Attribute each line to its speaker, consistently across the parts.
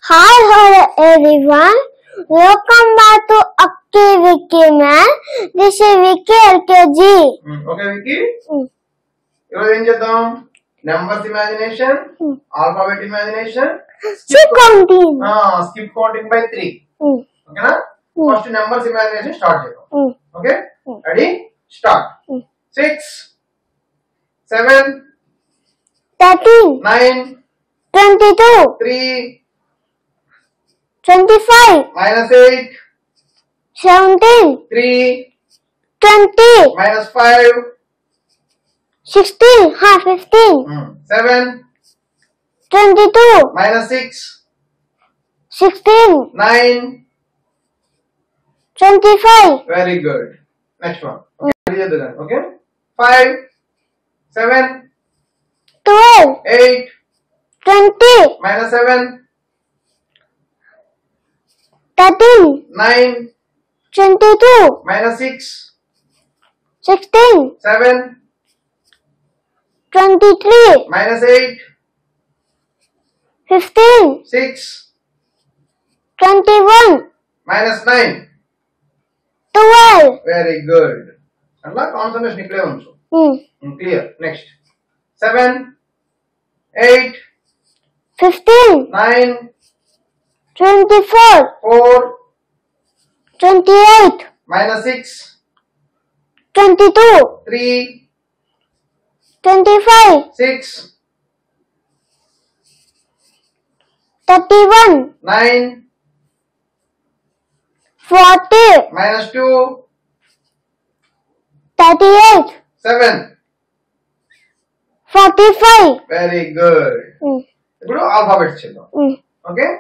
Speaker 1: Hi everyone. Welcome back to Aki Vicky Man. This is Vicky LKG.
Speaker 2: Okay, Vicky. What are you numbers imagination, alphabet imagination,
Speaker 1: skip counting.
Speaker 2: Skip counting by 3. Okay, na? First numbers imagination start. Okay, ready? Start. 6, 7,
Speaker 1: 13,
Speaker 2: 9,
Speaker 1: 22,
Speaker 2: 3,
Speaker 1: 25,
Speaker 2: -8,
Speaker 1: 17,
Speaker 2: 3,
Speaker 1: 20,
Speaker 2: -5,
Speaker 1: 16, 15,
Speaker 2: 7,
Speaker 1: 22,
Speaker 2: -6,
Speaker 1: 16,
Speaker 2: 9.
Speaker 1: 25.
Speaker 2: Very good. Next one. Okay. 5, 7,
Speaker 1: 12,
Speaker 2: 8,
Speaker 1: 20,
Speaker 2: -7,
Speaker 1: 13,
Speaker 2: 9,
Speaker 1: 22,
Speaker 2: -6,
Speaker 1: 16,
Speaker 2: 7,
Speaker 1: 23,
Speaker 2: -8,
Speaker 1: 15,
Speaker 2: 6,
Speaker 1: 21,
Speaker 2: -9.
Speaker 1: 12.
Speaker 2: Very good. And now concentration clear also. Clear. Next. 7, 8,
Speaker 1: 15,
Speaker 2: 9,
Speaker 1: 24,
Speaker 2: 4,
Speaker 1: 28,
Speaker 2: -6,
Speaker 1: 22,
Speaker 2: 3,
Speaker 1: 25,
Speaker 2: 6,
Speaker 1: 31,
Speaker 2: 9,
Speaker 1: 40,
Speaker 2: -2,
Speaker 1: 38,
Speaker 2: 7.
Speaker 1: 45.
Speaker 2: Very good. ఇప్పుడు alphabets చేద్దాం. Okay?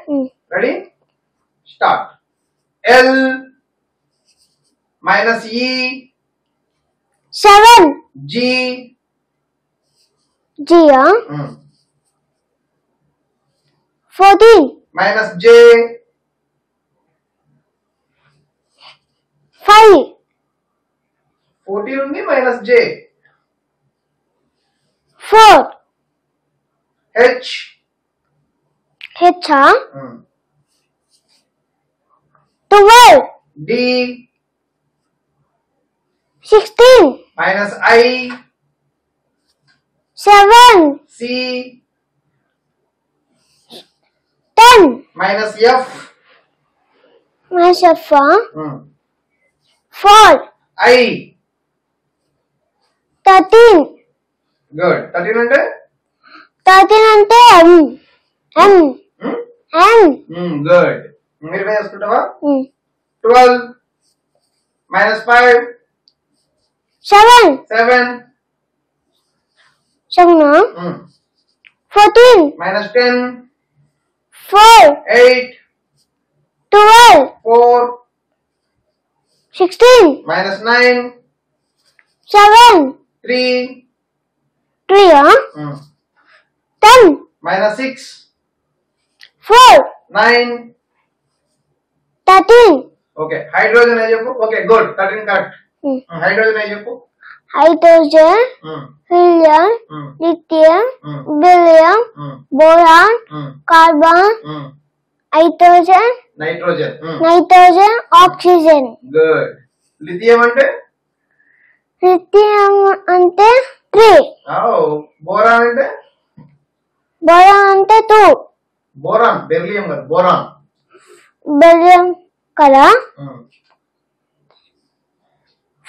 Speaker 2: Ready? Start. L -E
Speaker 1: 7.
Speaker 2: G
Speaker 1: G, 14,
Speaker 2: -J
Speaker 1: 5,
Speaker 2: 14 ఉంది -J
Speaker 1: 4,
Speaker 2: H
Speaker 1: H, 12,
Speaker 2: D
Speaker 1: 16,
Speaker 2: -I
Speaker 1: 7,
Speaker 2: C
Speaker 1: 10,
Speaker 2: -F
Speaker 1: myself, 4,
Speaker 2: I.
Speaker 1: 13,
Speaker 2: Good. 13 అంటే
Speaker 1: 13 అంటే M.
Speaker 2: Good. మీరు వేసుకుంటావా? 12 -5
Speaker 1: 7,
Speaker 2: 7
Speaker 1: 14,
Speaker 2: -10
Speaker 1: 4,
Speaker 2: 8
Speaker 1: 12,
Speaker 2: 4
Speaker 1: 16,
Speaker 2: -9
Speaker 1: 7,
Speaker 2: 3
Speaker 1: 3, 10,
Speaker 2: -6
Speaker 1: 4,
Speaker 2: 9.
Speaker 1: 13.
Speaker 2: Okay hydrogen అని చెప్పు. Okay good 13 correct. Hydrogen అని చెప్పు.
Speaker 1: Hydrogen, helium, lithium, beryllium, boron, carbon, hydrogen, nitrogen, oxygen.
Speaker 2: Good. Lithium అంటే
Speaker 1: 3.
Speaker 2: Boron అంటే
Speaker 1: 2.
Speaker 2: బోరాన్ బెరిలియం కాదు బోరాన్.
Speaker 1: బెరిలియం కదా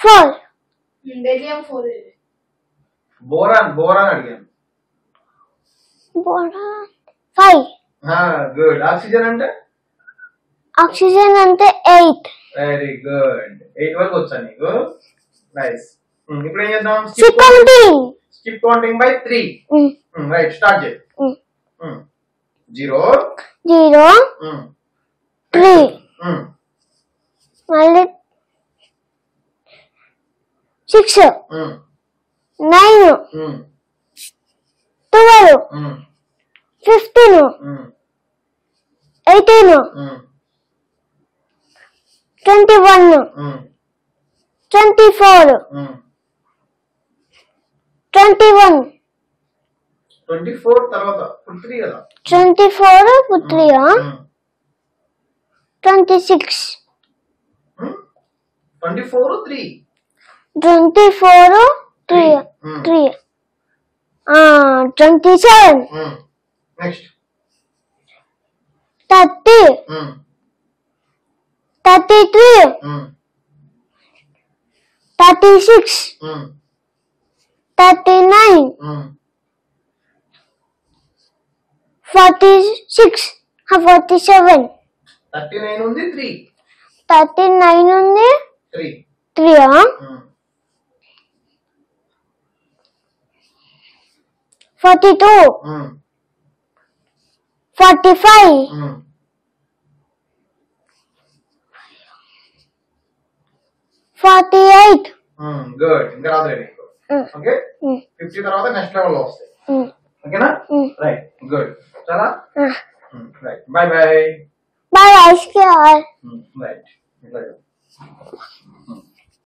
Speaker 1: 4.
Speaker 3: బెరిలియం 4.
Speaker 2: బోరాన్ అడిగాను.
Speaker 1: బోరాన్ 5.
Speaker 2: గుడ్. ఆక్సిజన్ అంటే
Speaker 1: ఆక్సిజన్ అంటే 8.
Speaker 2: Very good. 8 వరకు వచ్చా నీకు. నైస్. ఇప్పుడు ఏం చేద్దాం? Skip counting by 3. Right start చేయి. 0
Speaker 1: 3 మళ్ళీ 6 9 12 15 18 21 24 21
Speaker 2: 24 తర్వాత 3 కదా
Speaker 1: 24 3 26
Speaker 2: 24 3
Speaker 1: 24 3 3 27
Speaker 2: నెక్స్ట్
Speaker 1: 30 33 36 39 46 47
Speaker 2: 39 ఉంది 3
Speaker 1: 39 ఉంది
Speaker 2: 3
Speaker 1: 3 42 45 48
Speaker 2: గుడ్ ఇంకా రాదు నీకు ఓకే 50 తర్వాత నెక్స్ట్ లెవెల్ లో వస్తాయి ఓకేనా రైట్ గుడ్ చాలా right by by
Speaker 1: bye bye
Speaker 2: right